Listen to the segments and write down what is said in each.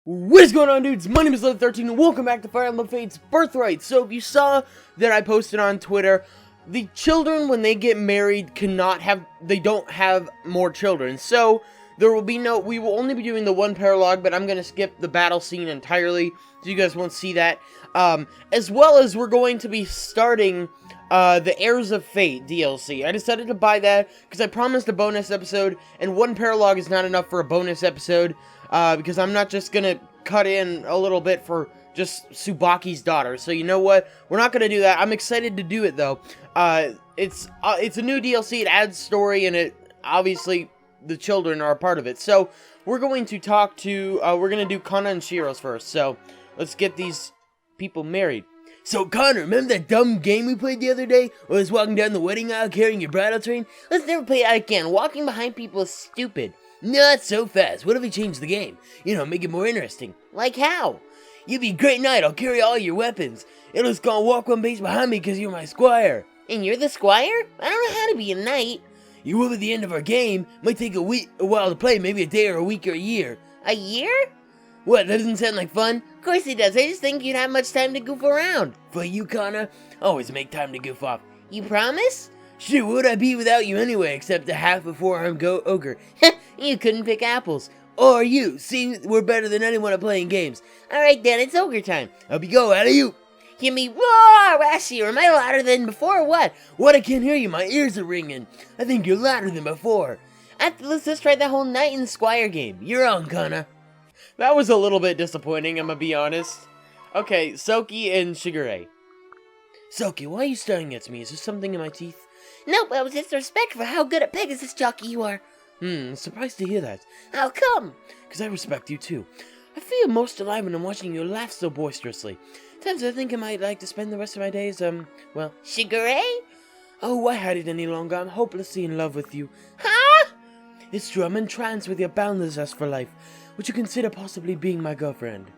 What is going on, dudes? My name is Lev13 and welcome back to Fire Emblem Fates Birthright. So if you saw that I posted on Twitter, the children when they get married they don't have more children. So we will only be doing the one paralogue, but I'm going to skip the battle scene entirely, so you guys won't see that. As well as we're going to be starting the Heirs of Fate DLC. I decided to buy that because I promised a bonus episode, and one paralogue is not enough for a bonus episode. Because I'm not just gonna cut in a little bit for just Tsubaki's daughter. So you know what? We're not gonna do that. I'm excited to do it though. It's a new DLC. It adds story, and obviously the children are a part of it. So we're going to talk to. We're gonna do Kana and Shiro's first. So let's get these people married. So Connor, remember that dumb game we played the other day? Where I was walking down the wedding aisle carrying your bridal train? Let's never play that again. Walking behind people is stupid. Not so fast. What if we change the game? You know, make it more interesting. Like how? You be a great knight. I'll carry all your weapons. It'll just gonna walk one pace behind me because you're my squire. And you're the squire? I don't know how to be a knight. You will at the end of our game. Might take a while to play. Maybe a day or a week or a year. A year? What, that doesn't sound like fun? Of course it does. I just think you'd have much time to goof around. For you, Connor, always make time to goof off. You promise? Sure, what would I be without you anyway, except a half a four-armed ogre? You couldn't pick apples. Or you. See, we're better than anyone at playing games. Alright then, it's ogre time. Up you go, alley you. Hear me roar, Rashi, or am I louder than before or what? What, I can't hear you, my ears are ringing. I think you're louder than before. Let's just try that whole knight and squire game. You're on, Kana. That was a little bit disappointing, I'm gonna be honest. Okay, Soki and Shigure. Soki, why are you staring at me? Is there something in my teeth? Nope, that was just respect for how good at Pegasus jockey you are. Surprised to hear that. How come? Because I respect you too. I feel most alive when I'm watching you laugh so boisterously. Sometimes I think I might like to spend the rest of my days, well... Shigure? Oh, why hide it any longer? I'm hopelessly in love with you. Huh? It's true, I'm entranced with your boundless zest for life. Would you consider possibly being my girlfriend?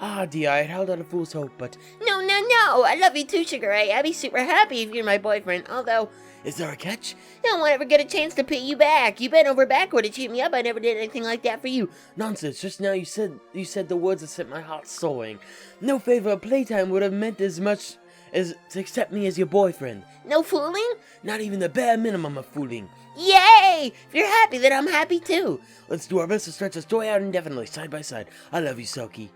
Ah, dear, I had held out a fool's hope, but... No, I love you too, Shigure. I'd be super happy if you're my boyfriend, although... Is there a catch? No one ever get a chance to pay you back. You bent over backward to cheat me up. I never did anything like that for you. Nonsense, just now you said the words that set my heart soaring. No favor of playtime would have meant as much as to accept me as your boyfriend. No fooling? Not even the bare minimum of fooling. Yay! If you're happy, then I'm happy too. Let's do our best to stretch this joy out indefinitely, side by side. I love you, Soki.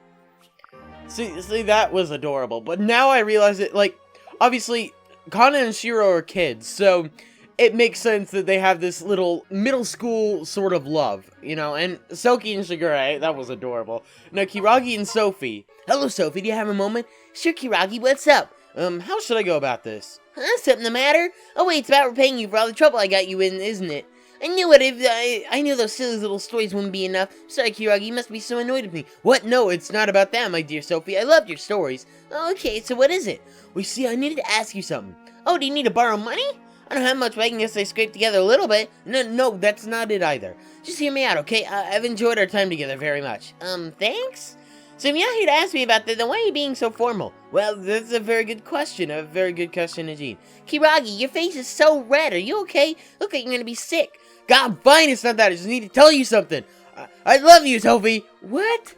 See, that was adorable, but now I realize it, like, obviously, Kana and Shiro are kids, so it makes sense that they have this little middle school sort of love, you know, and Soki and Shigure, that was adorable. Now, Kiragi and Sophie. Hello, Sophie, do you have a moment? Sure, Kiragi, what's up? How should I go about this? Huh, something the matter? Oh wait, it's about repaying you for all the trouble I got you in, isn't it? I knew it. I knew those silly little stories wouldn't be enough. Sorry, Kiragi, you must be so annoyed with me. What? No, it's not about that, my dear Sophie. I loved your stories. Okay, so what is it? Well, see, I needed to ask you something. Oh, do you need to borrow money? I don't have much, but I guess I scraped together a little bit. No, that's not it either. Just hear me out, okay? I've enjoyed our time together very much. Thanks? So if you're not here to ask me about that, then why are you being so formal? Well, that's a very good question. A very good question indeed. Kiragi, your face is so red. Are you okay? Look like you're gonna be sick. God, fine, it's not that. I just need to tell you something. I love you, Sophie. What?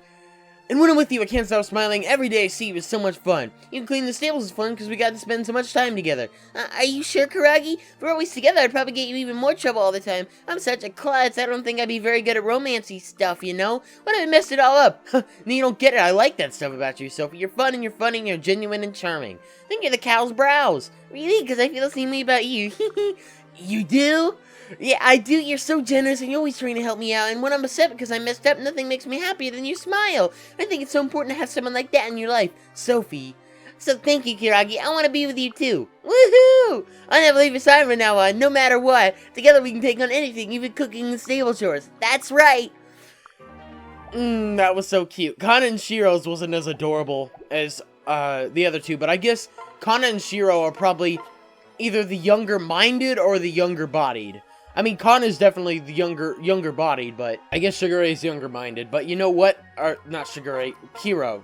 And when I'm with you, I can't stop smiling. Every day I see you is so much fun. Even cleaning the stables is fun because we got to spend so much time together. Are you sure, Kiragi? If we're always together, I'd probably get you even more trouble all the time. I'm such a klutz. I don't think I'd be very good at romancy stuff, you know? What if I messed it all up? No, you don't get it. I like that stuff about you, Sophie. You're fun and you're funny and you're genuine and charming. I think you're the cow's brows. Really? Because I feel the same way about you. You do? Yeah, I do. You're so generous and you're always trying to help me out. And when I'm upset because I messed up, nothing makes me happier than your smile. I think it's so important to have someone like that in your life. Sophie. So thank you, Kiragi. I want to be with you too. Woohoo! I'll never leave your side from now on, no matter what. Together we can take on anything, even cooking and stable chores. That's right. That was so cute. Kana and Shiro's wasn't as adorable as the other two, but I guess Kana and Shiro are probably either the younger-minded or the younger-bodied. I mean, Kana's definitely the younger-bodied, but I guess Shigure is younger-minded. But you know what? Or, not Shigure, Kiro.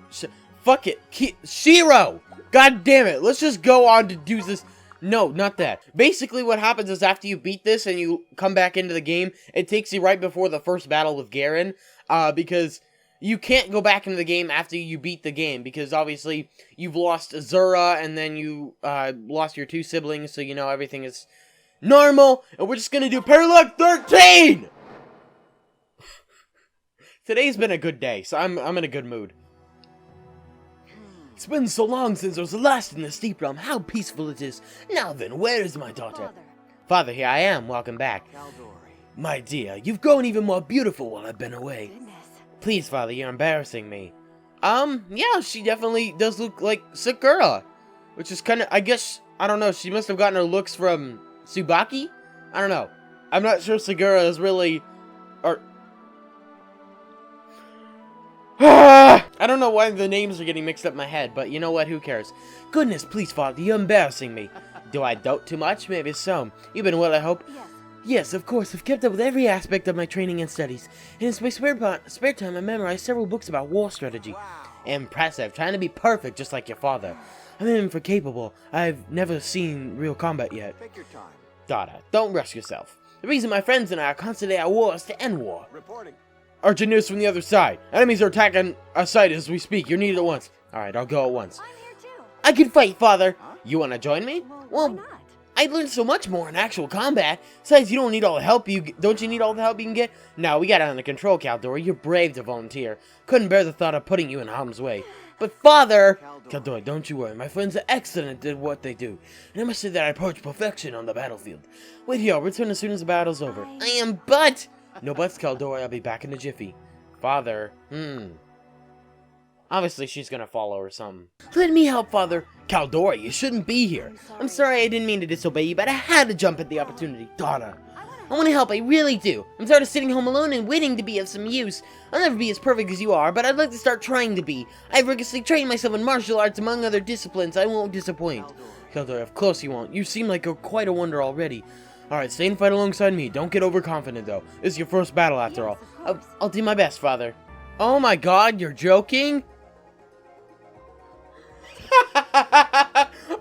Fuck it. Shiro! God damn it. Let's just go on to do this. No, not that. Basically, what happens is after you beat this and you come back into the game, it takes you right before the first battle with Garen. Because you can't go back into the game after you beat the game, because obviously you've lost Azura, and then you lost your 2 siblings, so you know everything is normal, and we're just gonna do paralogue 13! Today's been a good day, so I'm in a good mood. It's been so long since I was last in the steep realm. How peaceful it is. Now then, where is my daughter? Father, here I am. Welcome back. My dear, you've grown even more beautiful while I've been away. Please, Father, you're embarrassing me. Yeah, she definitely does look like Sakura. Which is kind of, I guess, I don't know, she must have gotten her looks from Tsubaki? I don't know. I'm not sure Sakura is really, or... I don't know why the names are getting mixed up in my head, but you know what, who cares? Goodness, please, Father, you're embarrassing me. Do I dote too much? Maybe so. You've been well, I hope? Yes. Yes, of course. I've kept up with every aspect of my training and studies. And in my spare time, I memorized several books about war strategy. Wow. Impressive. Trying to be perfect, just like your father. I'm even for capable. I've never seen real combat yet. Take your time. Daughter, don't rush yourself. The reason my friends and I are constantly at war is to end war. Reporting. Archer news from the other side. Enemies are attacking our site as we speak. You're needed at once. Alright, I'll go at once. I'm here too. I can fight, Father. Huh? You want to join me? Well, why not? I learned so much more in actual combat. Besides, you don't need all the help you can get? No, we got it under control, Caldora. You're brave to volunteer. Couldn't bear the thought of putting you in harm's way. But Father... Caldora, don't you worry. My friends are excellent at what they do. And I must say that I approach perfection on the battlefield. Wait here, I'll return as soon as the battle's over. I am but... No buts, Caldora. I'll be back in a jiffy. Father, Obviously, she's gonna follow or something. Let me help, Father. Caldora, you shouldn't be here. I'm sorry I didn't mean to disobey you, but I had to jump at the opportunity. Daughter, I want to help, I really do. I'm tired of sitting home alone and waiting to be of some use. I'll never be as perfect as you are, but I'd like to start trying to be. I've rigorously trained myself in martial arts, among other disciplines. I won't disappoint. Caldora, of course you won't. You seem like quite a wonder already. Alright, stay and fight alongside me. Don't get overconfident, though. This is your first battle, after all. I'll do my best, Father. Oh my god, you're joking?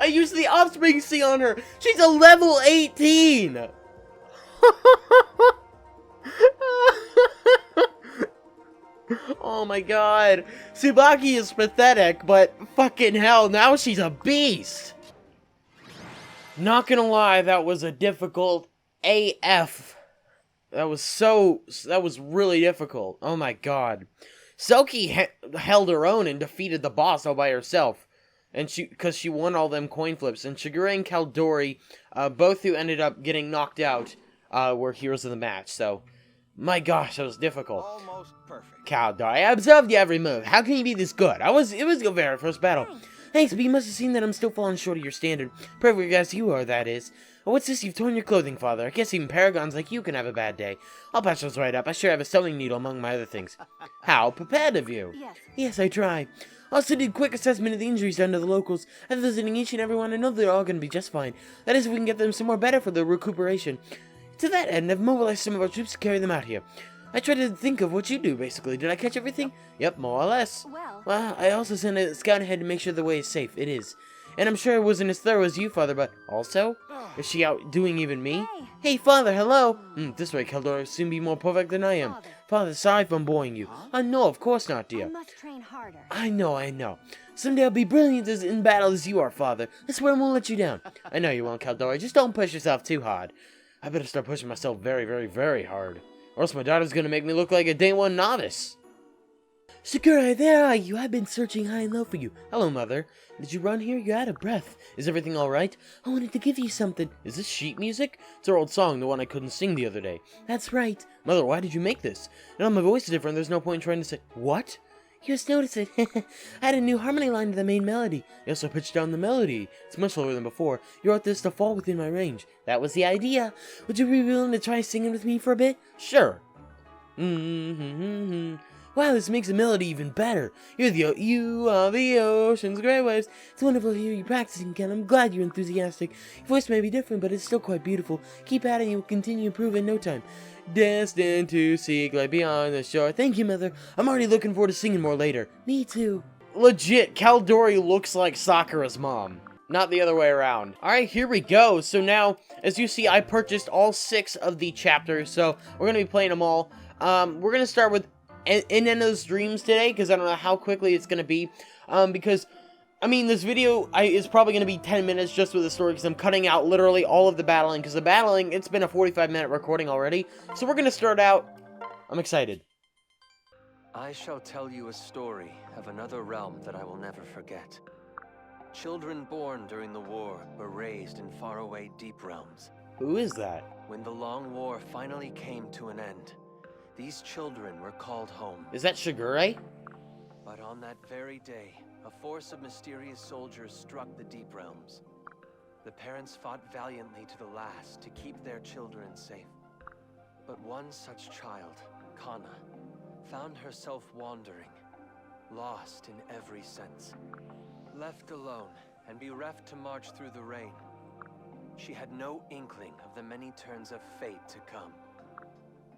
I used the offspring C on her. She's a level 18. Oh my god. Tsubaki is pathetic, but fucking hell, now she's a beast. Not gonna lie, that was a difficult AF. That was really difficult. Oh my god. Selkie held her own and defeated the boss all by herself. And because she won all them coin flips. And Shigure and Caldori, both who ended up getting knocked out, were heroes of the match. So, my gosh, that was difficult. Almost perfect. Caldori, I observed your every move. How can you be this good? It was your very first battle. Thanks, but you must have seen that I'm still falling short of your standard. Perfect as you are, that is. Oh, what's this? You've torn your clothing, Father. I guess even paragons like you can have a bad day. I'll patch those right up. I sure have a sewing needle among my other things. How prepared of you. Yes, I try. I also did a quick assessment of the injuries done to the locals. After visiting each and every one, I know they're all going to be just fine. That is, if we can get them some more better for their recuperation. To that end, I've mobilized some of our troops to carry them out here. I tried to think of what you do, basically. Did I catch everything? Yep, more or less. Well, I also sent a scout ahead to make sure the way is safe. It is. And I'm sure it wasn't as thorough as you, Father, but also? Is she outdoing even me? Hey, Father, hello! This way, Caldor, will soon be more perfect than I am. Father, sorry if I'm boring you. No, of course not, dear. I must train harder. I know. Someday I'll be brilliant in battle as you are, Father. I swear I won't let you down. I know you won't, Caldor. Just don't push yourself too hard. I better start pushing myself very, very, very hard. Or else my daughter's gonna make me look like a day one novice. Sakura, there are you. I've been searching high and low for you. Hello, Mother. Did you run here? You're out of breath. Is everything alright? I wanted to give you something. Is this sheet music? It's our old song, the one I couldn't sing the other day. That's right. Mother, why did you make this? Now my voice is different. There's no point in trying to say... What? You just noticed it. I had a new harmony line to the main melody. I also pitched down the melody. It's much lower than before. You wrote this to fall within my range. That was the idea. Would you be willing to try singing with me for a bit? Sure. Wow, this makes the melody even better. You are the ocean's great waves. It's wonderful to hear you practicing again. I'm glad you're enthusiastic. Your voice may be different, but it's still quite beautiful. Keep at it and you'll continue to improve in no time. Destined to seek light beyond the shore. Thank you, Mother. I'm already looking forward to singing more later. Me too. Legit, Caldori looks like Sakura's mom. Not the other way around. Alright, here we go. So now, as you see, I purchased all 6 of the chapters. So, we're going to be playing them all. We're going to start with in those dreams today, because I don't know how quickly it's gonna be. Because I mean, this video is probably gonna be 10 minutes just with the story, because I'm cutting out literally all of the battling. Because the battling, it's been a 45-minute recording already. So we're gonna start out. I'm excited. I shall tell you a story of another realm that I will never forget. Children born during the war were raised in faraway deep realms. Who is that? When the long war finally came to an end, these children were called home. Is that Shigure? But on that very day, a force of mysterious soldiers struck the deep realms. The parents fought valiantly to the last to keep their children safe. But one such child, Kana, found herself wandering, lost in every sense. Left alone and bereft to march through the rain, she had no inkling of the many turns of fate to come.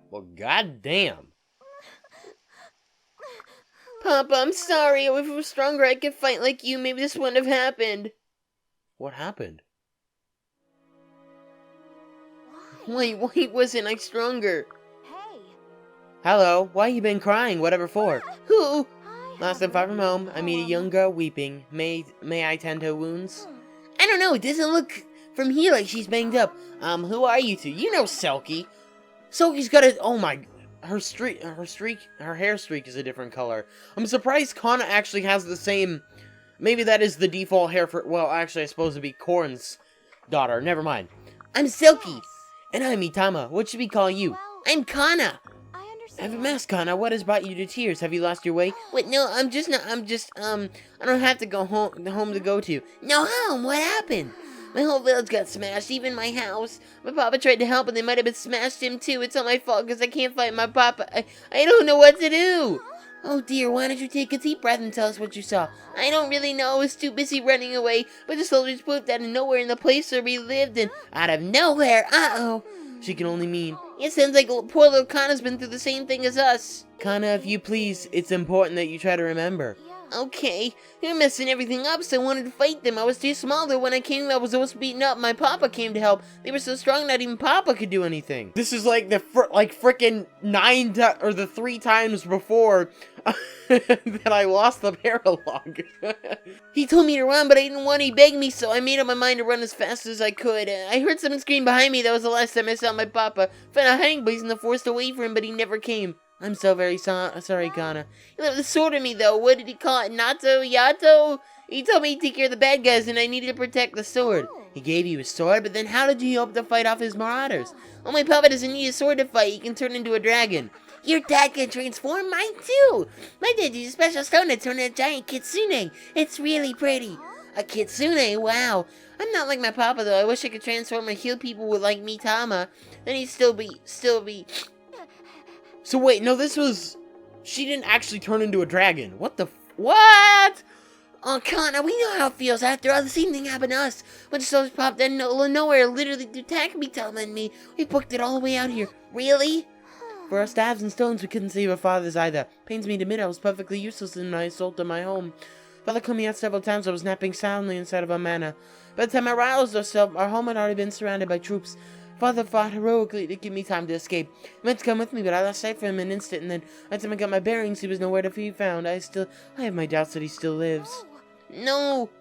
Well, goddamn. Papa, I'm sorry. If I was stronger, I could fight like you. Maybe this wouldn't have happened. What happened? Why wasn't I stronger? Hey. Hello, why you been crying? Whatever for? Who? Hi, Last I'm far from home, I meet a young girl weeping. May I tend her wounds? I don't know, it doesn't look from here like she's banged up. Who are you two? You know Selkie. Selkie's got a, oh my, her hair streak is a different color. I'm surprised Kana actually has the same, maybe that is the default hair for, well, actually I suppose it'd be Korn's daughter, never mind. I'm Selkie. Yes. And I'm Itama. What should we call you? Well, I'm Kana. I I understand. have a mask, Kana. What has brought you to tears? Have you lost your way? Wait, no, I don't have to go home to go to. No, home? What happened? My whole village got smashed, even my house. My papa tried to help, and they might have been smashed him too. It's not my fault, because I can't fight my papa. I don't know what to do. Oh dear, why don't you take a deep breath and tell us what you saw? I don't really know, I was too busy running away, but the soldiers pooped out of nowhere in the place where we lived, and out of nowhere, uh-oh. She can only mean, it sounds like poor little Kana's been through the same thing as us. Kana, if you please, it's important that you try to remember. Yeah. Okay, you're messing everything up, so I wanted to fight them. I was too small, though. When I came, I was almost beaten up. My papa came to help. They were so strong, not even papa could do anything. This is like the frickin' 3 times before that I lost the paralogue. He told me to run, but I didn't want to. He begged me, so I made up my mind to run as fast as I could. I heard someone scream behind me. That was the last time I saw my papa. Found a hiding place in the forest to wait for him, but he never came. I'm so very sorry, Kana. He left the sword on me, though. What did he call it? Nato? Yato? He told me to take care of the bad guys, and I needed to protect the sword. He gave you a sword, but then how did you hope to fight off his marauders? Oh, my papa doesn't need a sword to fight. He can turn into a dragon. Your dad can transform? Mine, too. My dad used a special stone to turn into a giant kitsune. It's really pretty. A kitsune? Wow. I'm not like my papa, though. I wish I could transform and heal people with like me, Tama. Then he'd still be... So wait, no, this was... She didn't actually turn into a dragon. What the what? Oh, Kana, we know how it feels. After all, the same thing happened to us. When the soldiers popped out of nowhere, literally to attack me, Tama and me. We booked it all the way out here. Really? For our staves and stones, we couldn't save our fathers either. Pains me to admit I was perfectly useless in my assault on my home. Father called me out several times. I was napping soundly inside of our manor. By the time I roused ourselves, our home had already been surrounded by troops. Father fought heroically to give me time to escape. He meant to come with me, but I lost sight of him in an instant, and then by the time I got my bearings, he was nowhere to be found. I have my doubts that he still lives. No!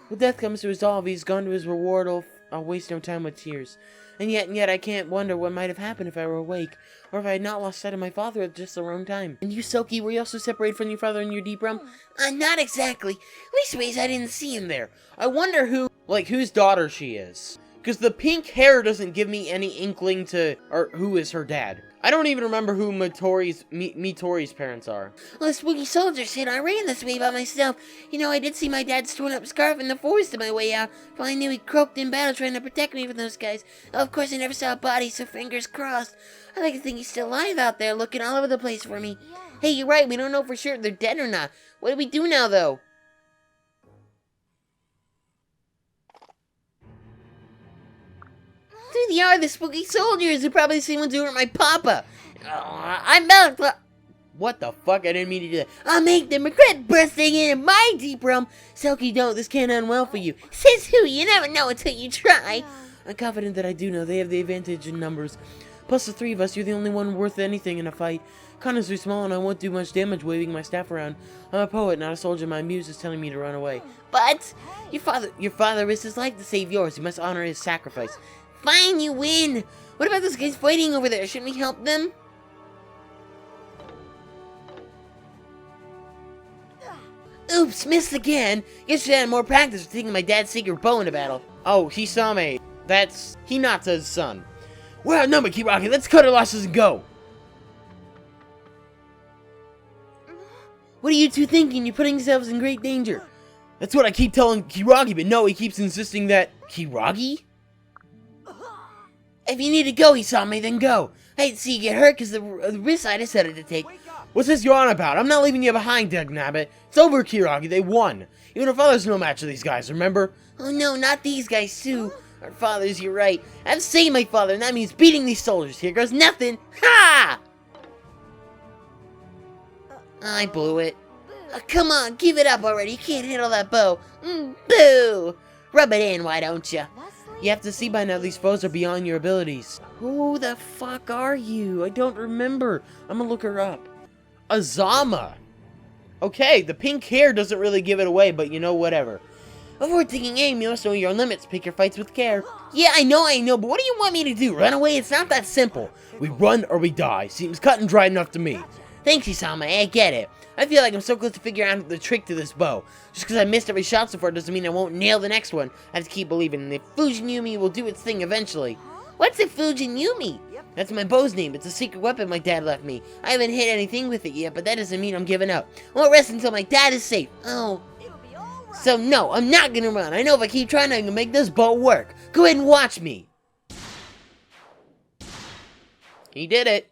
When death comes to resolve, he's gone to his reward. I'll waste no time with tears. And yet I can't wonder what might have happened if I were awake, or if I had not lost sight of my father at just the wrong time. And you, Selkie, were you also separated from your father in your deep realm? Not exactly. Leastways, I didn't see him there. I wonder whose daughter she is. Because the pink hair doesn't give me any inkling to, or who is her dad. I don't even remember who Mitori's parents are. Well, the spooky soldier said I ran this way by myself. You know, I did see my dad's torn up scarf in the forest on my way out. But I knew he croaked in battle trying to protect me from those guys. Of course, I never saw a body, so fingers crossed. I like to think he's still alive out there, looking all over the place for me. Yeah. Hey, you're right, we don't know for sure if they're dead or not. What do we do now, though? Through the yard, the spooky soldiers are probably the same ones who hurt my papa. I'm back. What the fuck? I didn't mean to do that. I'll make them regret bursting in my deep realm. Selkie, don't. This can't end well for you. Says who? You never know until you try. I'm confident that I do know. They have the advantage in numbers. Plus the three of us, you're the only one worth anything in a fight. Kana's too small and I won't do much damage waving my staff around. I'm a poet, not a soldier. My muse is telling me to run away. But your father risked his life to save yours. You must honor his sacrifice. Fine, you win. What about those guys fighting over there? Shouldn't we help them? Oops, missed again. Yesterday I had more practice with taking my dad's secret bow into battle. Oh, Hisame. That's Hinata's son. We're outnumbered, Kiragi. Let's cut our losses and go. What are you two thinking? You're putting yourselves in great danger. That's what I keep telling Kiragi, but no, he keeps insisting that... Kiragi? If you need to go, Hisame, then go. I hate to see you get hurt because the risk I decided to take. What's this you're on about? I'm not leaving you behind, Dagnabbit. It's over, Kiragi. They won. Even our father's no match for these guys, remember? Oh no, not these guys, too. Our fathers, you're right. I'm saving my father, and that means beating these soldiers. Here goes nothing. Ha! I blew it. Come on, give it up already. You can't handle that bow. Boo! Rub it in, why don't you? You have to see by now these foes are beyond your abilities. Who the fuck are you? I don't remember. I'm gonna look her up. Azama. Okay, the pink hair doesn't really give it away, but you know, whatever. Avoid taking aim, you must know your limits. Pick your fights with care. Yeah, I know, but what do you want me to do? Run away? It's not that simple. We run or we die. Seems cut and dry enough to me. Thanks, Isama. I get it. I feel like I'm so close to figuring out the trick to this bow. Just because I missed every shot so far doesn't mean I won't nail the next one. I have to keep believing, and the Fujin Yumi will do its thing eventually. What's a Fujin Yumi? That's my bow's name. It's a secret weapon my dad left me. I haven't hit anything with it yet, but that doesn't mean I'm giving up. I won't rest until my dad is safe. Oh. So no, I'm not gonna run. I know if I keep trying, I can make this bow work. Go ahead and watch me. He did it.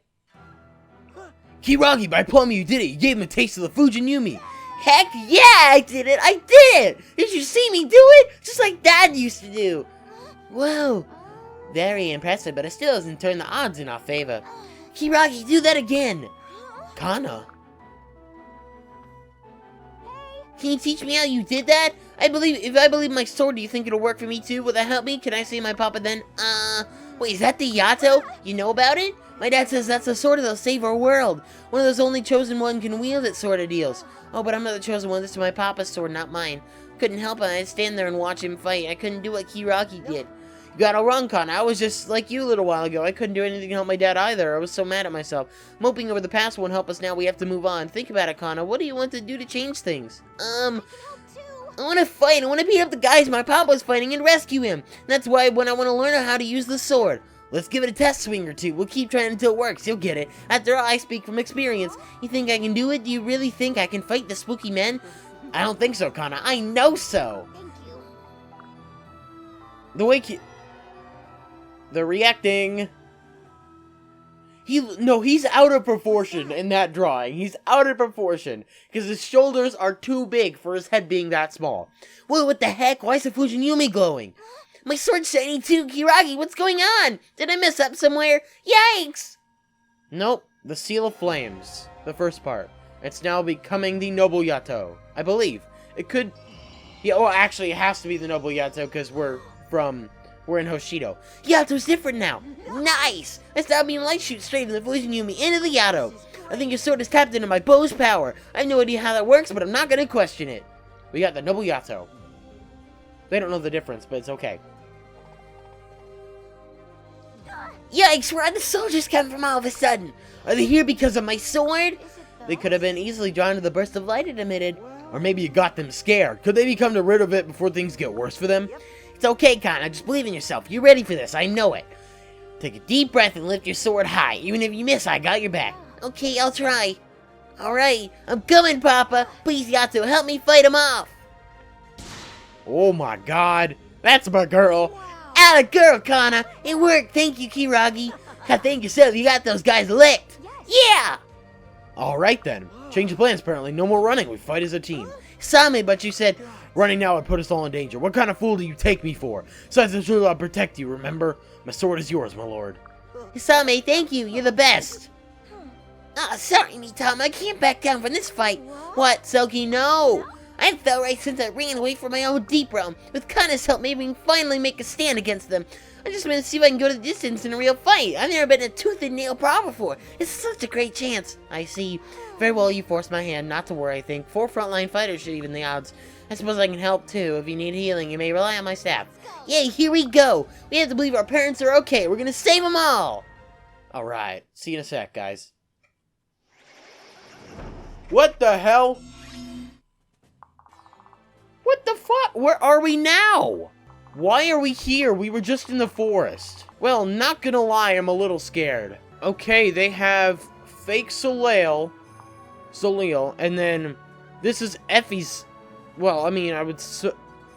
Kiragi, by plumbing, you did it. You gave him a taste of the Fujin Yumi. Heck yeah, I did it. I did it. Did you see me do it? Just like Dad used to do. Whoa. Very impressive, but it still doesn't turn the odds in our favor. Kiragi, do that again. Kana. Can you teach me how you did that? If I believe my sword, do you think it'll work for me too? Will that help me? Can I see my papa then? Wait, is that the Yato? You know about it? My dad says that's the sword that'll save our world. One of those only chosen one can wield it sort of deals. Oh, but I'm not the chosen one. This is my papa's sword, not mine. Couldn't help it. I'd stand there and watch him fight. I couldn't do what Kiragi did. You got all wrong, Kana. I was just like you a little while ago. I couldn't do anything to help my dad either. I was so mad at myself. Moping over the past won't help us now. We have to move on. Think about it, Kana. What do you want to do to change things? I want to fight. I want to beat up the guys my papa was fighting and rescue him. That's why when I want to learn how to use the sword. Let's give it a test swing or two. We'll keep trying until it works. You'll get it. After all, I speak from experience. You think I can do it? Do you really think I can fight the spooky men? I don't think so, Kana. I know so. Thank you. The way they're reacting. He's out of proportion in that drawing. He's out of proportion. Because his shoulders are too big for his head being that small. Whoa, what the heck? Why is the Fujin Yumi glowing? My sword's shiny too, Kiragi. What's going on? Did I mess up somewhere? Yikes! Nope. The Seal of Flames. The first part. It's now becoming the Noble Yato. I believe. It could... Yeah, well, actually, it has to be the Noble Yato because we're in Hoshido. Yato's different now. Nice! I stopped being light shoot straight from the Fujin Yumi into the Yato. I think your sword is tapped into my bow's power. I have no idea how that works, but I'm not going to question it. We got the Noble Yato. They don't know the difference, but it's okay. Yikes, where are the soldiers come from all of a sudden? Are they here because of my sword? They could have been easily drawn to the burst of light it emitted. Or maybe you got them scared. Could they become rid of it before things get worse for them? It's okay, Kana. Just believe in yourself. You're ready for this. I know it. Take a deep breath and lift your sword high. Even if you miss, I got your back. Okay, I'll try. Alright, I'm coming, Papa. Please, Yato, help me fight him off. Oh my god. That's my girl. Atta girl, Kana. It worked. Thank you, Kiragi. Thank yourself. You got those guys licked. Yeah! Alright then. Change of plans, apparently. No more running. We fight as a team. Same, but you said running now would put us all in danger. What kind of fool do you take me for? Besides, I'm sure I'll protect you, remember? My sword is yours, my lord. Same, thank you. You're the best. Sorry, Mitama. I can't back down from this fight. What, Selkie? No. I felt right since I ran away from my own deep realm. With Kana's help, maybe we can finally make a stand against them. I just want to see if I can go to the distance in a real fight. I've never been in a tooth and nail brawl before. It's such a great chance. I see. Very well, you forced my hand. Not to worry, I think. 4 frontline fighters should even the odds. I suppose I can help too. If you need healing, you may rely on my staff. Yay, here we go. We have to believe our parents are okay. We're gonna save them all. Alright, see you in a sec, guys. What the hell? What the fuck? Where are we now? Why are we here? We were just in the forest. Well, not gonna lie, I'm a little scared. Okay, they have fake Soleil, and then this is Effie's. Well, I mean, I would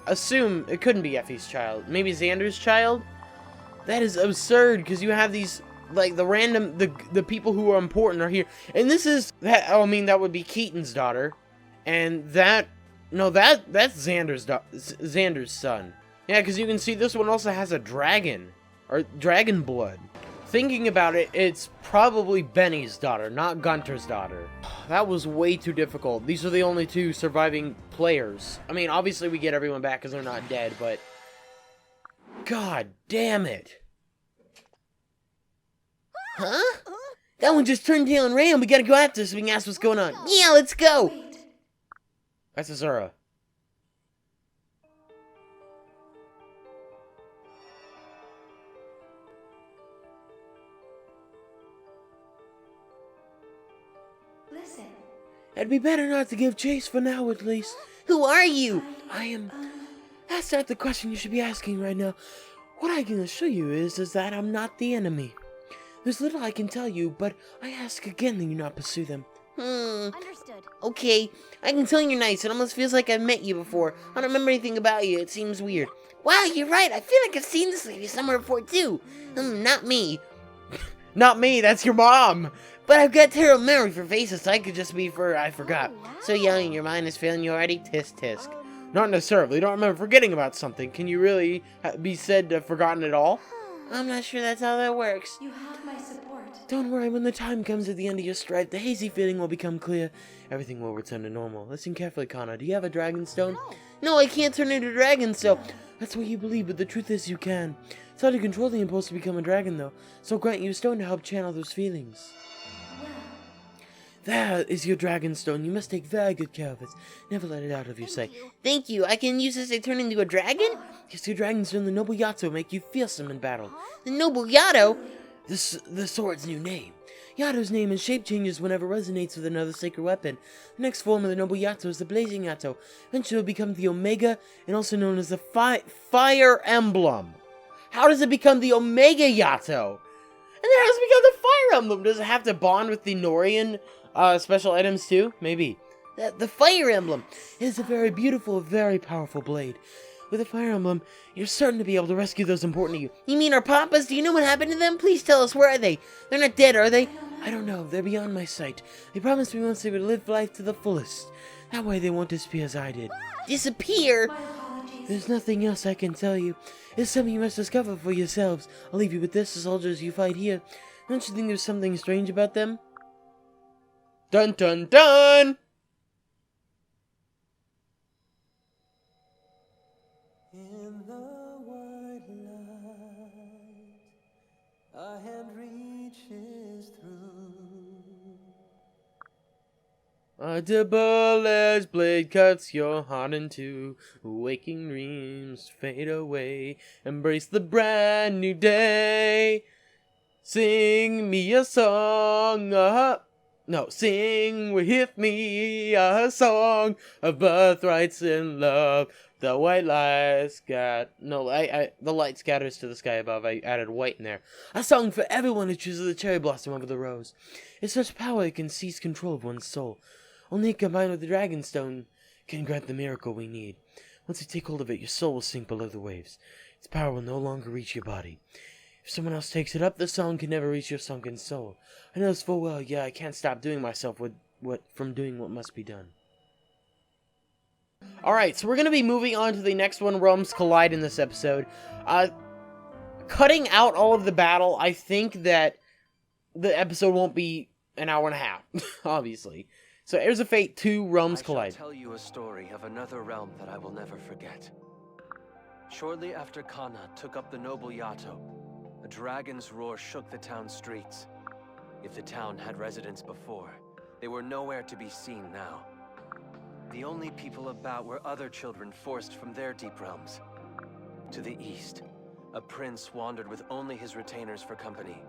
assume it couldn't be Effie's child. Maybe Xander's child? That is absurd, because you have these, like, the random, the people who are important are here. And this is, I mean, that would be Keaton's daughter. And that, no, that's Xander's son. Yeah, because you can see this one also has a dragon, or dragon blood. Thinking about it, it's probably Benny's daughter, not Gunter's daughter. That was way too difficult. These are the only 2 surviving players. I mean, obviously we get everyone back because they're not dead, but... God damn it. Huh? That one just turned tail and ran. We gotta go after so we can ask what's going on. Yeah, let's go. That's Azura. Listen. It'd be better not to give chase for now, at least. Who are you? I am... That's not the question you should be asking right now. What I can assure you is that I'm not the enemy. There's little I can tell you, but I ask again that you not pursue them. Understood. Okay, I can tell you're nice. It almost feels like I've met you before. I don't remember anything about you. It seems weird. Wow, you're right. I feel like I've seen this lady somewhere before, too. Not me. Not me, that's your mom! But I've got terrible memory for faces, so I could just be I forgot. Oh, wow. So young and your mind is failing you already? Tisk tisk. Not necessarily, don't remember forgetting about something. Can you really be said to have forgotten it all? I'm not sure that's how that works. You have my support. Don't worry, when the time comes at the end of your strife, the hazy feeling will become clear. Everything will return to normal. Listen carefully, Kana. Do you have a dragon stone? No, I can't turn into a dragon, so... That's what you believe, but the truth is you can. It's hard to control the impulse to become a dragon, though. So I'll grant you a stone to help channel those feelings. That is your dragon stone. You must take very good care of it. Never let it out of your sight. Thank you. I can use this to turn into a dragon? Yes, your dragon stone, the noble Yato, will make you fearsome in battle. The noble Yato? The sword's new name. Yato's name and shape changes whenever it resonates with another sacred weapon. The next form of the noble Yato is the blazing Yato. Eventually it will become the Omega, and also known as the Fire Emblem. How does it become the Omega Yato? And then how does it become the Fire Emblem? Does it have to bond with the Norian special items too? Maybe. The Fire Emblem. It is a very beautiful, very powerful blade. With a Fire Emblem, you're certain to be able to rescue those important to you. You mean our papas? Do you know what happened to them? Please tell us, where are they? They're not dead, are they? I don't know. They're beyond my sight. They promised me once they would live life to the fullest. That way they won't disappear as I did. Disappear? My apologies. There's nothing else I can tell you. It's something you must discover for yourselves. I'll leave you with this, the soldiers you fight here. Don't you think there's something strange about them? Dun dun dun! In the white light, a hand reaches through. A double-edged blade cuts your heart in two. Waking dreams fade away. Embrace the brand new day. Sing me a song. Sing with me a song of birthrights and love. The white light the light scatters to the sky above. I added white in there. A song for everyone who chooses the cherry blossom over the rose. It's such power it can seize control of one's soul. Only combined with the dragon stone can grant the miracle we need. Once you take hold of it, your soul will sink below the waves. Its power will no longer reach your body. If someone else takes it up, the song can never reach your sunken soul. I know this full well, I can't stop doing myself from doing what must be done. Alright, so we're going to be moving on to the next one, Realms Collide, in this episode. Cutting out all of the battle, I think that the episode won't be an hour and a half, obviously. So Heirs of Fate, two realms I collide. shall tell you a story of another realm that I will never forget. Shortly after Kana took up the noble Yato, a dragon's roar shook the town's streets. If the town had residents before, they were nowhere to be seen now. The only people about were other children forced from their deep realms. To the east, a prince wandered with only his retainers for company.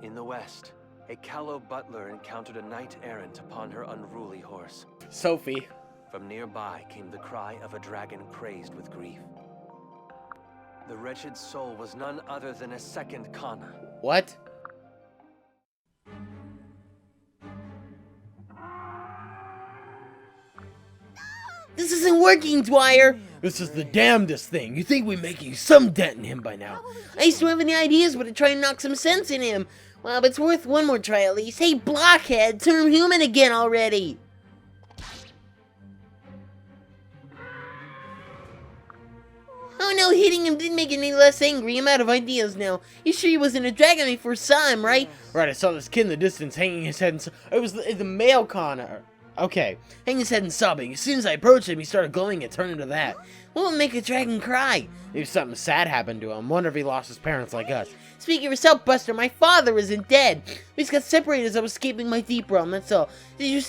In the west, a callow butler encountered a knight-errant upon her unruly horse. Sophie. From nearby came the cry of a dragon crazed with grief. The wretched soul was none other than a second Kana. What? This isn't working, Dwyer! This is the damnedest thing. You think we're making some dent in him by now. I used to have any ideas, but to try and knock some sense in him. Well, but it's worth one more try at least. Hey, blockhead, turn human again already! Oh no, hitting him didn't make it any less angry. I'm out of ideas now. You sure he wasn't a dragon when you first saw him, right? Right, I saw this kid in the distance hanging his head and it was the male Connor. Okay, hanging his head and sobbing. As soon as I approached him, he started glowing and turned into that. What would make a dragon cry? Maybe something sad happened to him. Wonder if he lost his parents like us. Speak of yourself, Buster. My father isn't dead. We just got separated as I was escaping my deep realm, that's all. Didn't you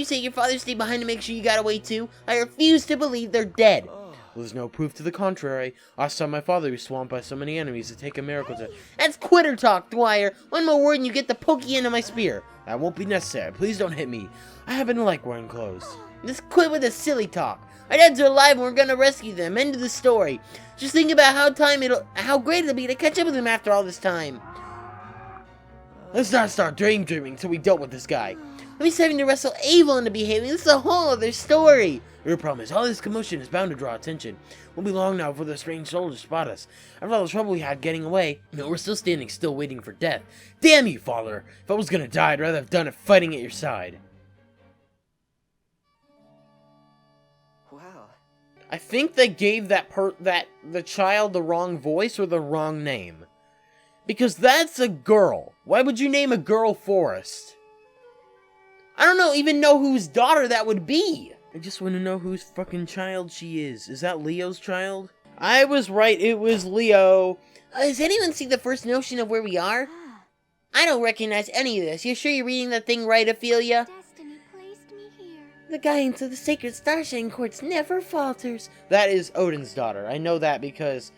say your father stayed behind to make sure you got away too? I refuse to believe they're dead. Well, there's no proof to the contrary. I saw my father be swamped by so many enemies to take a miracle to... That's quitter talk, Dwyer. One more word and you get the pokey end of my spear. That won't be necessary. Please don't hit me. I happen to like wearing clothes. Just quit with the silly talk. Our dads are alive and we're gonna rescue them. End of the story. Just think about how great it'll be to catch up with them after all this time. Let's not start dreaming till we dealt with this guy. I'm just having to wrestle evil into behaving. This is a whole other story. Your problem is all this commotion is bound to draw attention. Won't be long now before the strange soldiers spot us. After all the trouble we had getting away, no, we're still standing still waiting for death. Damn you, father! If I was gonna die, I'd rather have done it fighting at your side. Wow. I think they gave the child the wrong voice or the wrong name. Because that's a girl. Why would you name a girl Forrest? I don't even know whose daughter that would be. I just want to know whose fucking child she is. Is that Leo's child? I was right, it was Leo. Has anyone seen the first notion of where we are? I don't recognize any of this. You sure you're reading that thing right, Ophelia? Destiny placed me here. The guidance of the sacred Starshine Courts never falters. That is Odin's daughter. I know that because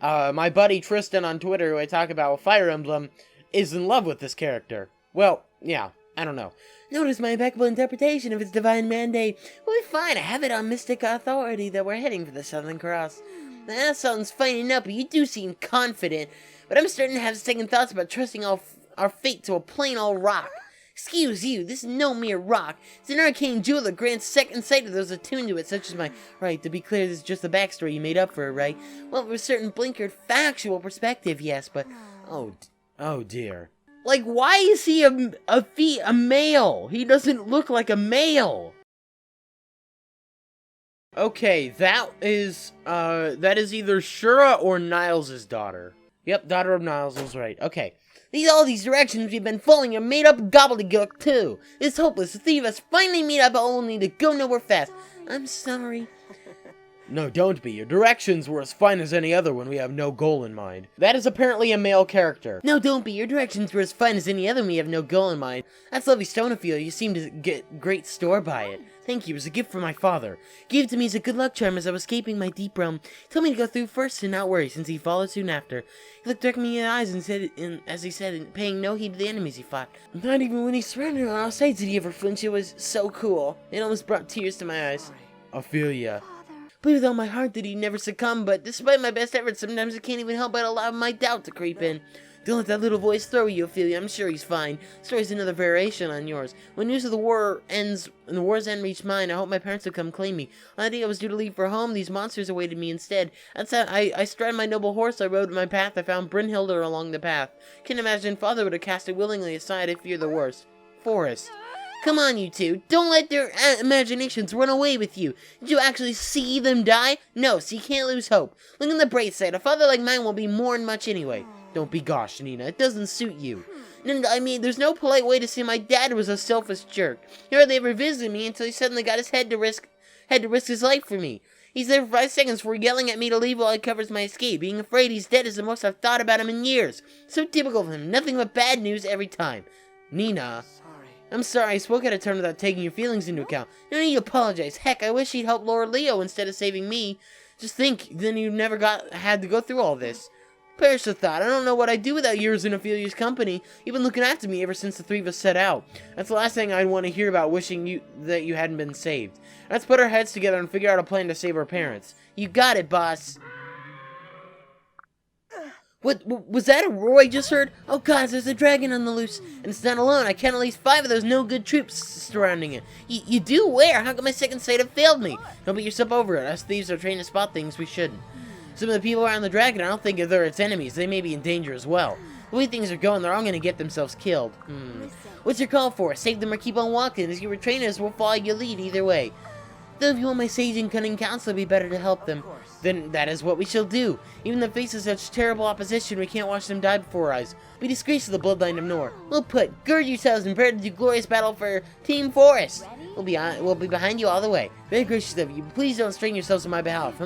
my buddy Tristan on Twitter, who I talk about with Fire Emblem, is in love with this character. Well, yeah, I don't know. Notice my impeccable interpretation of its divine mandate. We'll be fine. I have it on mystic authority that we're heading for the Southern Cross. That sounds fine enough, but you do seem confident. But I'm starting to have second thoughts about trusting our fate to a plain old rock. Excuse you, this is no mere rock. It's an arcane jewel that grants second sight to those attuned to it, such as my... Right, to be clear, this is just the backstory you made up for it, right? Well, from a certain blinkered factual perspective, yes, but... Oh dear. Like, why is he a male? He doesn't look like a male. Okay, that is either Shura or Niles' daughter. Yep, daughter of Niles was right. Okay. All these directions we've been following are made up gobbledygook, too. It's hopeless. The three of us finally meet up only to go nowhere fast. I'm sorry. No, don't be. Your directions were as fine as any other when we have no goal in mind. That is apparently a male character. No, don't be. Your directions were as fine as any other when we have no goal in mind. That's lovely stone, Ophelia. You seem to get great store by it. Thank you. It was a gift from my father. Gave it to me as a good luck charm as I was escaping my deep realm. He told me to go through first and not worry, since he followed soon after. He looked directly me in the eyes and said, as he said, paying no heed to the enemies he fought. Not even when he surrendered on all sides did he ever flinch. It was so cool. It almost brought tears to my eyes. Ophelia. Believe with all my heart that he'd never succumb, but despite my best efforts, sometimes I can't even help but allow my doubt to creep in. Don't let that little voice throw you, Ophelia. I'm sure he's fine. The story's another variation on yours. When news of the war ends, and the war's end reached mine, I hope my parents will come claim me. On the day I was due to leave for home, these monsters awaited me instead. I straddled my noble horse, I rode my path, I found Brynhilde along the path. Can't imagine father would have cast it willingly aside if you're the worst. Forrest. Come on, you two. Don't let their imaginations run away with you. Did you actually see them die? No, so you can't lose hope. Look on the bright side. A father like mine won't be mourned much anyway. Don't be gosh, Nina. It doesn't suit you. No, I mean, there's no polite way to say my dad was a selfish jerk. He hardly ever visited me until he suddenly got his head to risk his life for me. He's there for 5 seconds before yelling at me to leave while he covers my escape. Being afraid he's dead is the most I've thought about him in years. So typical of him. Nothing but bad news every time. Nina. Sorry. I'm sorry, I spoke out of turn without taking your feelings into account. No need to apologize. Heck, I wish he'd helped Lord Leo instead of saving me. Just think, then you never had to go through all this. Perish the thought. I don't know what I'd do without yours and Ophelia's company. You've been looking after me ever since the 3 of us set out. That's the last thing I'd want to hear about wishing that you hadn't been saved. Let's put our heads together and figure out a plan to save our parents. You got it, boss. What was that a roar I just heard? Oh god, there's a dragon on the loose. And it's not alone. I count at least 5 of those no-good troops surrounding it. You do? Where? How come my second sight have failed me? Don't beat yourself over it. Us thieves are trained to spot things we shouldn't. Some of the people around the dragon, I don't think they're its enemies. They may be in danger as well. The way things are going, they're all going to get themselves killed. What's your call for? Save them or keep on walking? As you were trained us, we'll follow your lead either way. Though if you want my sage and cunning counsel, it'd be better to help them. Then that is what we shall do. Even in the face of such terrible opposition, we can't watch them die before our eyes. We disgrace the bloodline of Nor. Well put. Gird yourselves and prepare to do glorious battle for Team Forest. We'll be behind you all the way. Very gracious of you. Please don't strain yourselves on my behalf.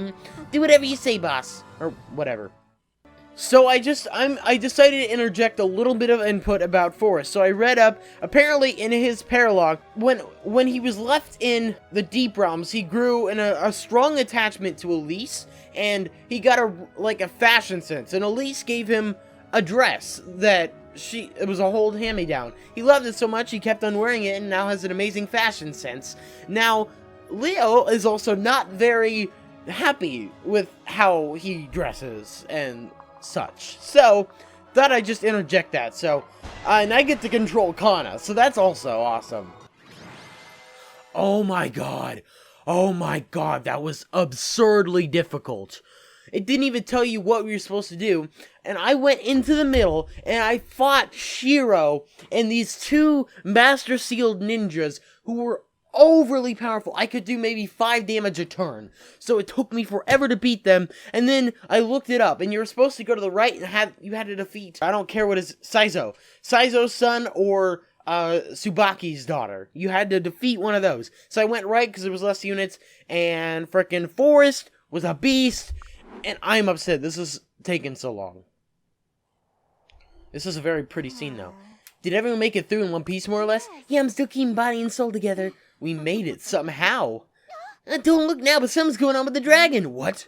Do whatever you say, boss. Or whatever. So I decided to interject a little bit of input about Forrest. So I read up, apparently in his paralogue, when he was left in the Deep Realms, he grew in a strong attachment to Elise, and he got a fashion sense. And Elise gave him a dress that it was a hold hand-me-down. He loved it so much he kept on wearing it and now has an amazing fashion sense. Now, Leo is also not very happy with how he dresses and such. So, thought I'd just interject that. So, and I get to control Kana, so that's also awesome. Oh my god. Oh my god, that was absurdly difficult. It didn't even tell you what we were supposed to do. And I went into the middle, and I fought Shiro and these 2 Master Sealed ninjas who were overly powerful. I could do maybe 5 damage a turn. So it took me forever to beat them. And then I looked it up, and you were supposed to go to the right and you had to defeat, I don't care what is, Saizo's son or Tsubaki's daughter. You had to defeat one of those. So I went right because there was less units, and frickin' Forrest was a beast. And I'm upset this is taking so long. This is a very pretty scene though. Did everyone make it through in one piece more or less? Yeah, I'm still keeping body and soul together. We made it somehow. Don't look now, but something's going on with the dragon. What?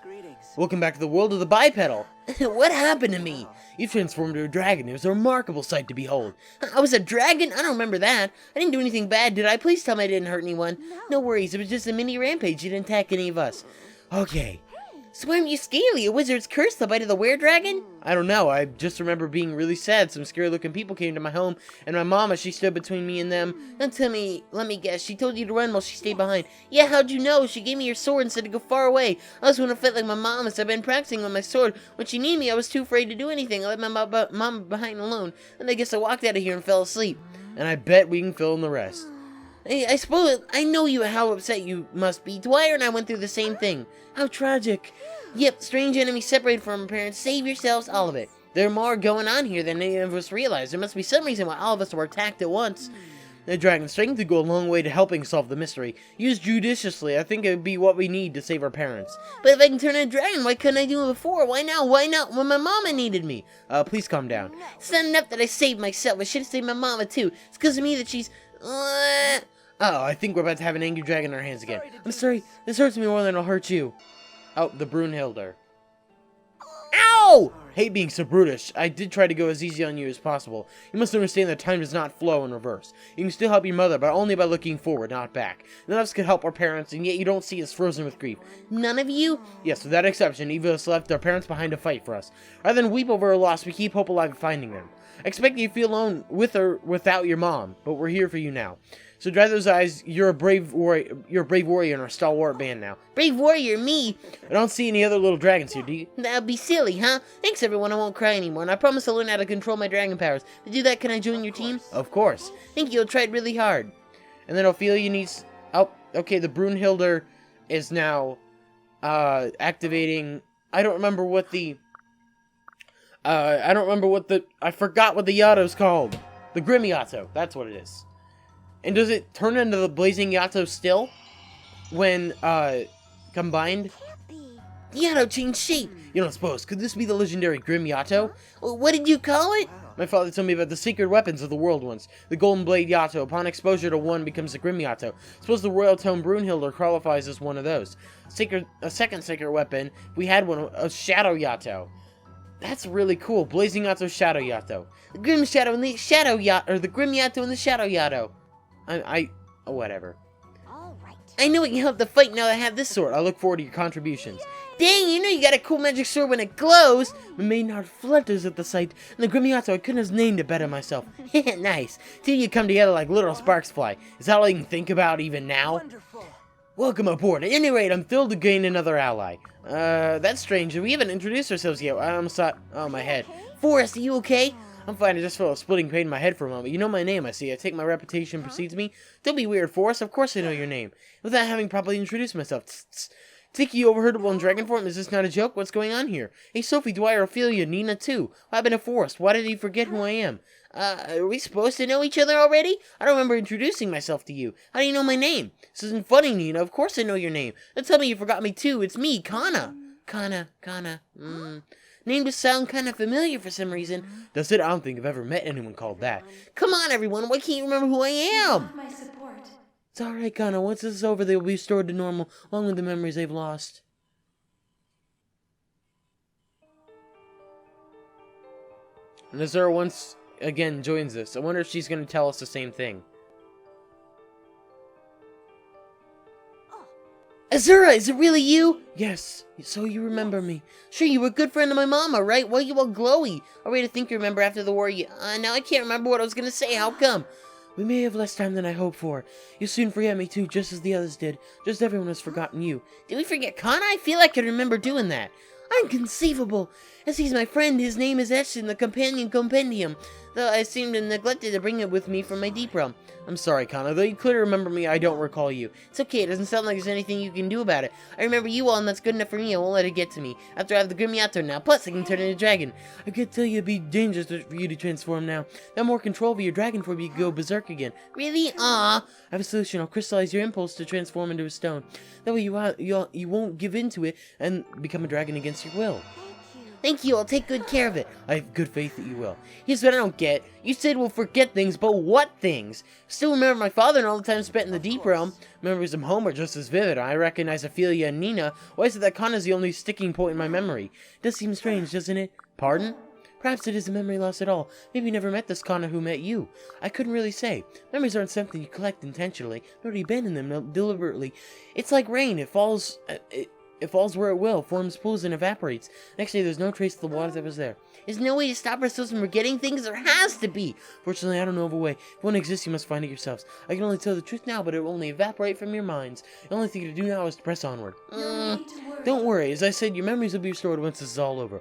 Greetings. Welcome back to the world of the bipedal. What happened to me? You transformed into a dragon. It was a remarkable sight to behold. I was a dragon? I don't remember that. I didn't do anything bad, did I? Please tell me I didn't hurt anyone. No worries, it was just a mini rampage. You didn't attack any of us. Okay. So why aren't you scaly? A wizard's curse, the bite of the were-dragon? I don't know. I just remember being really sad. Some scary-looking people came to my home, and my mama, she stood between me and them. Don't tell me, let me guess, she told you to run while she stayed behind. Yeah, how'd you know? She gave me your sword and said to go far away. I was want to fight like my mom, as I've been practicing with my sword. When she needed me, I was too afraid to do anything. I let my mama behind alone, and I guess I walked out of here and fell asleep. And I bet we can fill in the rest. I suppose, I know how upset you must be. Dwyer and I went through the same thing. How tragic. Yep, strange enemies separated from our parents. Save yourselves, all of it. There are more going on here than any of us realize. There must be some reason why all of us were attacked at once. The dragon's strength could go a long way to helping solve the mystery. Used judiciously, I think it would be what we need to save our parents. But if I can turn into a dragon, why couldn't I do it before? Why now? Why not when my mama needed me? Please calm down. It's not enough that I saved myself. I should have saved my mama too. It's because of me that she's... Oh, I think we're about to have an angry dragon in our hands again. I'm sorry. This hurts me more than it'll hurt you. Oh, the Brunhilder. Ow! Hate being so brutish. I did try to go as easy on you as possible. You must understand that time does not flow in reverse. You can still help your mother, but only by looking forward, not back. None of us can help our parents, and yet you don't see us frozen with grief. None of you? Yes, with that exception, either of us left our parents behind to fight for us. Rather than weep over our loss, we keep hope alive in finding them. I expect you to feel alone with or without your mom, but we're here for you now. So dry those eyes. You're a brave warrior in our stalwart band now. Brave warrior, me? I don't see any other little dragons here, do you? That'd be silly, huh? Thanks, everyone. I won't cry anymore, and I promise I'll learn how to control my dragon powers. To do that, can I join your team? Of course. Thank you. I tried really hard. And then Ophelia needs... Oh, okay. The Brunhilder is now activating I don't remember what the... I forgot what the Yato's called. The Grim Yato, that's what it is. And does it turn into the Blazing Yato still? When, combined? Can't be. The Yato changed shape. You don't suppose. Could this be the legendary Grim Yato? What did you call it? My father told me about the secret weapons of the world once. The Golden Blade Yato, upon exposure to one, becomes the Grim Yato. Suppose the Royal Tome Brunhilder qualifies as one of those. A second secret weapon, we had one, a Shadow Yato. That's really cool. Blazing Yato, Shadow Yato. The Grim Shadow and the Shadow Yato, or the Grim Yato and the Shadow Yato. Whatever. All right. I know it can help the fight now that I have this sword. Sword, I look forward to your contributions. Dang, you know you got a cool magic sword when it glows. My Maynard flutters at the sight, and the Grim Yato, I couldn't have named it better myself. Nice. Till you come together like little sparks fly. Is that all you can think about even now? Wonderful. Welcome aboard. At any rate, I'm thrilled to gain another ally. That's strange. We haven't introduced ourselves yet. I almost thought... Oh, my head. Forrest, are you okay? I'm fine. I just felt a splitting pain in my head for a moment. You know my name, I see. I take my reputation precedes me. Don't be weird, Forrest. Of course I know your name. Without having properly introduced myself. Tss, tss. Tiki, you overheard in dragon form? Is this not a joke? What's going on here? Hey, Sophie, Dwyer, Ophelia, Nina, too. What happened to Forrest? Why did he forget who I am? Are we supposed to know each other already? I don't remember introducing myself to you. How do you know my name? This isn't funny, Nina. Of course I know your name. Don't tell me you forgot me, too. It's me, Kana. Kana. Name just sound kind of familiar for some reason. Does it? I don't think I've ever met anyone called that. Come on, everyone. Why can't you remember who I am? My support. It's alright, Kana. Once this is over, they will be restored to normal, along with the memories they've lost. And Azura once again joins us. I wonder if she's going to tell us the same thing. Azura, is it really you? Yes, so you remember me. Sure, you were a good friend of my mama, right? Why are you all glowy? Already to think you remember after the war. Now I can't remember what I was going to say. How come? We may have less time than I hoped for. You soon forget me too, just as the others did. Just everyone has forgotten you. Did we forget Kana? I feel like I remember doing that. Inconceivable. As he's my friend, his name is etched in the companion compendium, though I seem to have neglected to bring it with me from my deep realm. I'm sorry, Kana. Though you clearly remember me, I don't recall you. It's okay, it doesn't sound like there's anything you can do about it. I remember you all, and that's good enough for me. I won't let it get to me. After I have the Grim Yato now, plus I can turn into a dragon. I could tell you it'd be dangerous for you to transform now. Have more control over your dragon form, you could go berserk again. Really? Aw. I have a solution. I'll crystallize your impulse to transform into a stone. That way you won't give in to it and become a dragon against your will. Thank you, I'll take good care of it. I have good faith that you will. Here's what I don't get. You said we'll forget things, but what things? Still remember my father and all the time spent in the deep realm. Memories of home are just as vivid. I recognize Ophelia and Nina. Why is it that Kana's the only sticking point in my memory? It does seem strange, doesn't it? Pardon? Perhaps it isn't memory loss at all. Maybe you never met this Kana who met you. I couldn't really say. Memories aren't something you collect intentionally, nor do you abandon them deliberately. It's like rain. It falls where it will, forms pools and evaporates. Next day, there's no trace of the water that was there. There's no way to stop ourselves from forgetting things? There has to be! Fortunately, I don't know of a way. If one exists, you must find it yourselves. I can only tell the truth now, but it will only evaporate from your minds. The only thing to do now is to press onward. Don't worry. As I said, your memories will be restored once this is all over.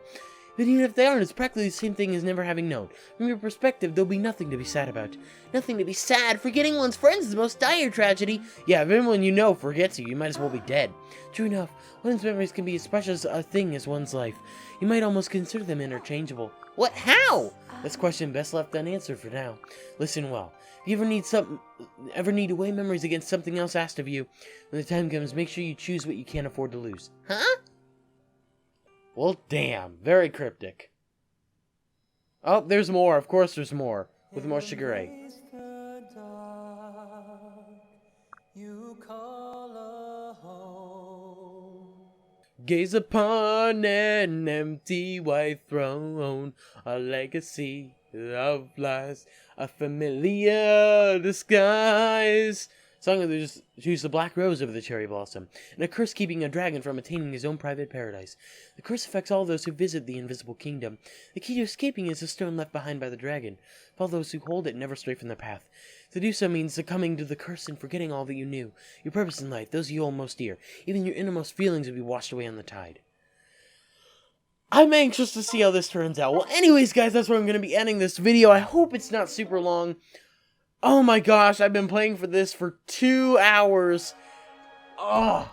But even if they aren't, it's practically the same thing as never having known. From your perspective, there'll be nothing to be sad about. Nothing to be sad. Forgetting one's friends is the most dire tragedy. Yeah, if everyone you know forgets you might as well be dead. True enough, one's memories can be as precious a thing as one's life. You might almost consider them interchangeable. What? How? This question best left unanswered for now. Listen well. If you ever need to weigh memories against something else asked of you, when the time comes, make sure you choose what you can't afford to lose. Huh? Well, damn. Very cryptic. Oh, there's more. Of course there's more. With more Shigure. Gaze upon an empty white throne, a legacy of lies, a familiar disguise. Song of the choose the black rose over the cherry blossom, and a curse keeping a dragon from attaining his own private paradise. The curse affects all those who visit the invisible kingdom. The key to escaping is the stone left behind by the dragon. If all those who hold it never stray from their path. To do so means succumbing to the curse and forgetting all that you knew. Your purpose in life, those you hold most dear. Even your innermost feelings will be washed away on the tide. I'm anxious to see how this turns out. Well, anyways, guys, that's where I'm going to be ending this video. I hope it's not super long. Oh my gosh, I've been playing for this for 2 hours. Oh.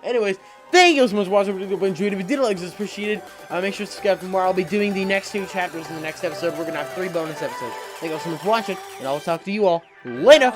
Anyways, Thank you so much for watching. I hope you enjoyed. If you did like this, appreciated. Make sure to subscribe for more. I'll be doing the next 2 chapters in the next episode. We're going to have 3 bonus episodes. Thank you all so much for watching, and I'll talk to you all later.